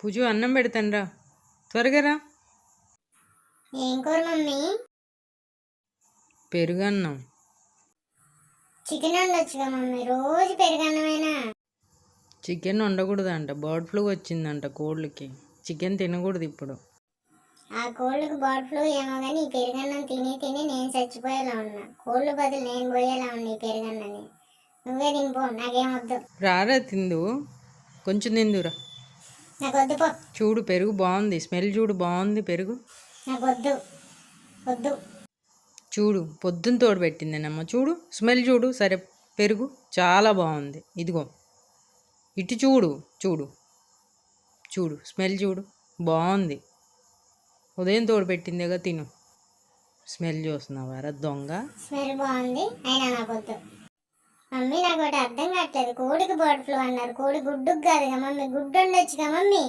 పూజ అన్నం పెడతానురా, త్వరగా రా. ఏం కూర మమ్మీ? పెరుగన్నం. చికెన్ వండొచ్చుగా మమ్మీ, రోజు పెరుగన్నమేనా? చికెన్ వండకూడదంట, బర్డ్ ఫ్లూ వచ్చిందంట కోళ్ళకి. చికెన్ తినకూడదు ఇప్పుడు. ఆ కోళ్ళకు బర్డ్ ఫ్లూ ఏమో కానీ ఈ పెరుగన్నం తిని తిని నేను చచ్చిపోయేలా ఉన్నా. కోళ్ళు బదులు నేను పోయేలా ఉన్నా ఈ పెరుగన్నని. నువ్వే తినిపో, నాకేమొద్దు. రారా తిందు, కొంచెం తిందురా. నాకు వద్దు పో. చూడు పెరుగు బాగుంది, స్మెల్ చూడు బాగుంది పెరుగు. నాకు వద్దు వద్దు. చూడు పొద్దున్న తోడు పెట్టిందేనమ్మ, చూడు స్మెల్ చూడు. సరే పెరుగు చాలా బాగుంది, ఇదిగో ఇటు చూడు. చూడు చూడు స్మెల్ చూడు బాగుంది. ఉదయం తోడు పెట్టిందేగా, తిను. స్మెల్ చూస్తున్నావారా దొంగ? స్మెల్ బాగుంది అయినా నాకు వద్దు. మమ్మీ నాకు ఒకటి అర్థం కావట్లేదు, కోడికి బర్డ్ ఫ్లూ అన్నారు, కోడి గుడ్డుకు కాదుగా మమ్మీ, గుడ్డు ఉండొచ్చుగా మమ్మీ.